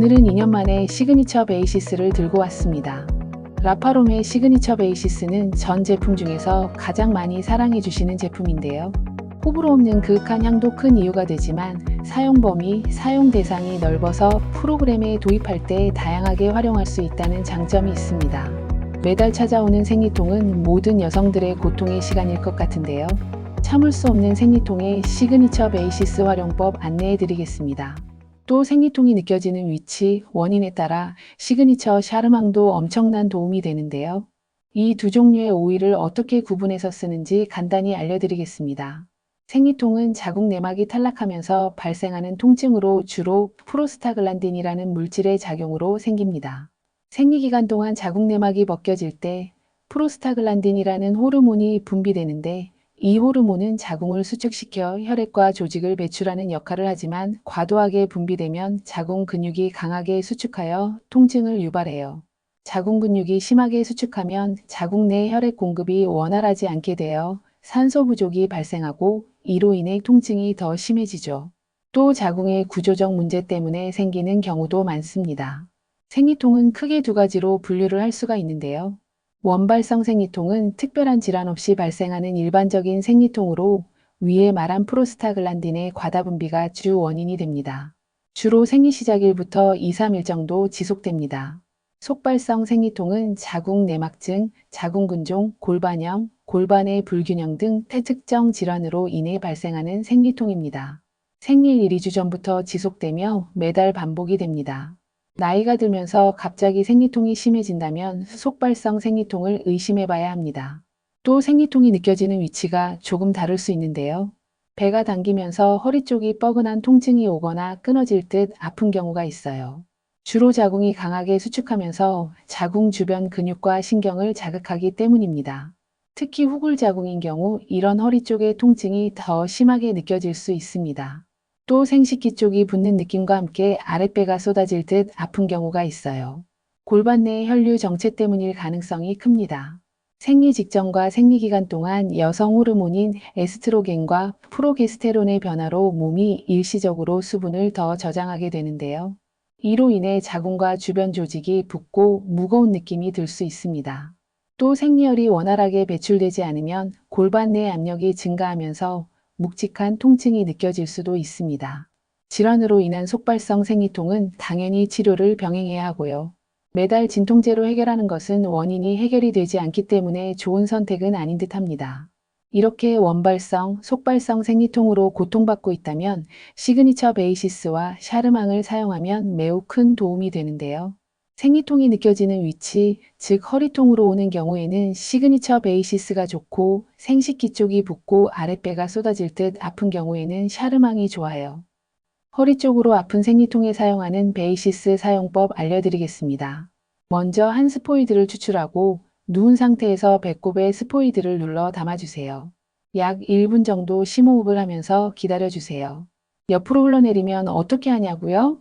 오늘은 2년 만에 시그니처 베이시스를 들고 왔습니다. 라파롬의 시그니처 베이시스는 전 제품 중에서 가장 많이 사랑해 주시는 제품인데요. 호불호 없는 그윽한 향도 큰 이유가 되지만 사용 범위, 사용 대상이 넓어서 프로그램에 도입할 때 다양하게 활용할 수 있다는 장점이 있습니다. 매달 찾아오는 생리통은 모든 여성들의 고통의 시간일 것 같은데요. 참을 수 없는 생리통의 시그니처 베이시스 활용법 안내해 드리겠습니다. 또 생리통이 느껴지는 위치, 원인에 따라 시그니처 샤르망도 엄청난 도움이 되는데요. 이 두 종류의 오일을 어떻게 구분해서 쓰는지 간단히 알려드리겠습니다. 생리통은 자궁 내막이 탈락하면서 발생하는 통증으로 주로 프로스타글란딘이라는 물질의 작용으로 생깁니다. 생리기간 동안 자궁 내막이 벗겨질 때 프로스타글란딘이라는 호르몬이 분비되는데 이 호르몬은 자궁을 수축시켜 혈액과 조직을 배출하는 역할을 하지만 과도하게 분비되면 자궁 근육이 강하게 수축하여 통증을 유발해요. 자궁 근육이 심하게 수축하면 자궁 내 혈액 공급이 원활하지 않게 되어 산소 부족이 발생하고 이로 인해 통증이 더 심해지죠. 또 자궁의 구조적 문제 때문에 생기는 경우도 많습니다. 생리통은 크게 두 가지로 분류를 할 수가 있는데요. 원발성 생리통은 특별한 질환 없이 발생하는 일반적인 생리통으로 위에 말한 프로스타글란딘의 과다 분비가 주 원인이 됩니다. 주로 생리 시작일부터 2, 3일 정도 지속됩니다. 속발성 생리통은 자궁 내막증, 자궁근종, 골반형, 골반의 불균형 등 태특정 질환으로 인해 발생하는 생리통입니다. 생리 1, 2주 전부터 지속되며 매달 반복이 됩니다. 나이가 들면서 갑자기 생리통이 심해진다면 속발성 생리통을 의심해 봐야 합니다. 또 생리통이 느껴지는 위치가 조금 다를 수 있는데요. 배가 당기면서 허리 쪽이 뻐근한 통증이 오거나 끊어질 듯 아픈 경우가 있어요. 주로 자궁이 강하게 수축하면서 자궁 주변 근육과 신경을 자극하기 때문입니다. 특히 후굴자궁인 경우 이런 허리 쪽의 통증이 더 심하게 느껴질 수 있습니다. 또 생식기 쪽이 붓는 느낌과 함께 아랫배가 쏟아질 듯 아픈 경우가 있어요. 골반 내 혈류 정체 때문일 가능성이 큽니다. 생리 직전과 생리 기간 동안 여성 호르몬인 에스트로겐과 프로게스테론의 변화로 몸이 일시적으로 수분을 더 저장하게 되는데요. 이로 인해 자궁과 주변 조직이 붓고 무거운 느낌이 들 수 있습니다. 또 생리혈이 원활하게 배출되지 않으면 골반 내 압력이 증가하면서 묵직한 통증이 느껴질 수도 있습니다. 질환으로 인한 속발성 생리통은 당연히 치료를 병행해야 하고요. 매달 진통제로 해결하는 것은 원인이 해결이 되지 않기 때문에 좋은 선택은 아닌 듯 합니다. 이렇게 원발성, 속발성 생리통으로 고통받고 있다면 시그니처 베이시스와 샤르망을 사용하면 매우 큰 도움이 되는데요. 생리통이 느껴지는 위치, 즉 허리통으로 오는 경우에는 시그니처 베이시스가 좋고 생식기 쪽이 붓고 아랫배가 쏟아질 듯 아픈 경우에는 샤르망이 좋아요. 허리 쪽으로 아픈 생리통에 사용하는 베이시스 사용법 알려드리겠습니다. 먼저 한 스포이드를 추출하고 누운 상태에서 배꼽에 스포이드를 눌러 담아주세요. 약 1분 정도 심호흡을 하면서 기다려주세요. 옆으로 흘러내리면 어떻게 하냐고요?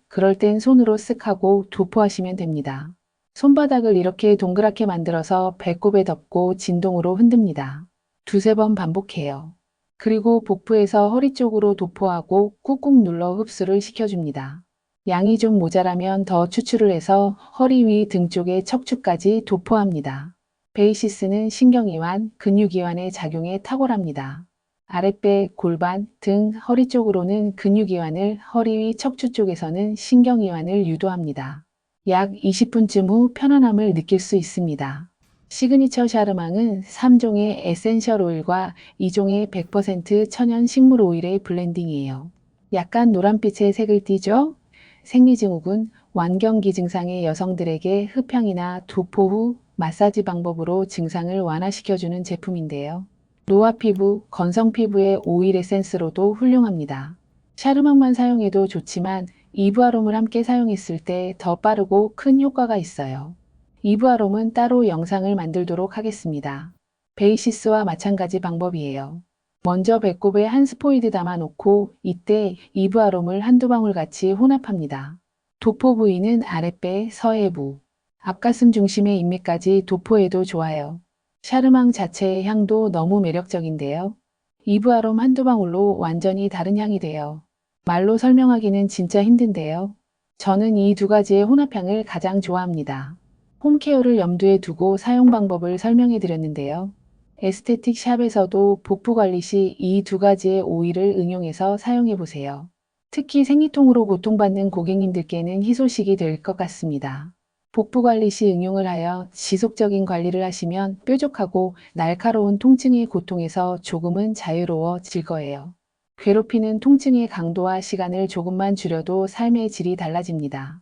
그럴 땐 손으로 쓱 하고 도포하시면 됩니다. 손바닥을 이렇게 동그랗게 만들어서 배꼽에 덮고 진동으로 흔듭니다. 두세 번 반복해요. 그리고 복부에서 허리 쪽으로 도포하고 꾹꾹 눌러 흡수를 시켜줍니다. 양이 좀 모자라면 더 추출을 해서 허리 위 등 쪽에 척추까지 도포합니다. 베이시스는 신경이완, 근육이완의 작용에 탁월합니다. 아랫배, 골반, 등, 허리 쪽으로는 근육이완을, 허리 위 척추 쪽에서는 신경이완을 유도합니다. 약 20분쯤 후 편안함을 느낄 수 있습니다. 시그니처 샤르망은 3종의 에센셜 오일과 2종의 100% 천연 식물 오일의 블렌딩이에요. 약간 노란빛의 색을 띠죠? 생리증후군, 완경기 증상의 여성들에게 흡향이나 도포 후 마사지 방법으로 증상을 완화시켜주는 제품인데요. 노화 피부, 건성 피부의 오일 에센스로도 훌륭합니다. 샤르망만 사용해도 좋지만 이브아롬을 함께 사용했을 때 더 빠르고 큰 효과가 있어요. 이브아롬은 따로 영상을 만들도록 하겠습니다. 베이시스와 마찬가지 방법이에요. 먼저 배꼽에 한 스포이드 담아 놓고 이때 이브아롬을 한두 방울 같이 혼합합니다. 도포 부위는 아랫배, 서해부, 앞가슴 중심의 인맥까지 도포해도 좋아요. 샤르망 자체의 향도 너무 매력적인데요. 이브아롬 한두 방울로 완전히 다른 향이 돼요. 말로 설명하기는 진짜 힘든데요. 저는 이 두 가지의 혼합향을 가장 좋아합니다. 홈케어를 염두에 두고 사용 방법을 설명해 드렸는데요. 에스테틱 샵에서도 복부 관리 시 이 두 가지의 오일을 응용해서 사용해 보세요. 특히 생리통으로 고통받는 고객님들께는 희소식이 될 것 같습니다. 복부 관리 시 응용을 하여 지속적인 관리를 하시면 뾰족하고 날카로운 통증의 고통에서 조금은 자유로워질 거예요. 괴롭히는 통증의 강도와 시간을 조금만 줄여도 삶의 질이 달라집니다.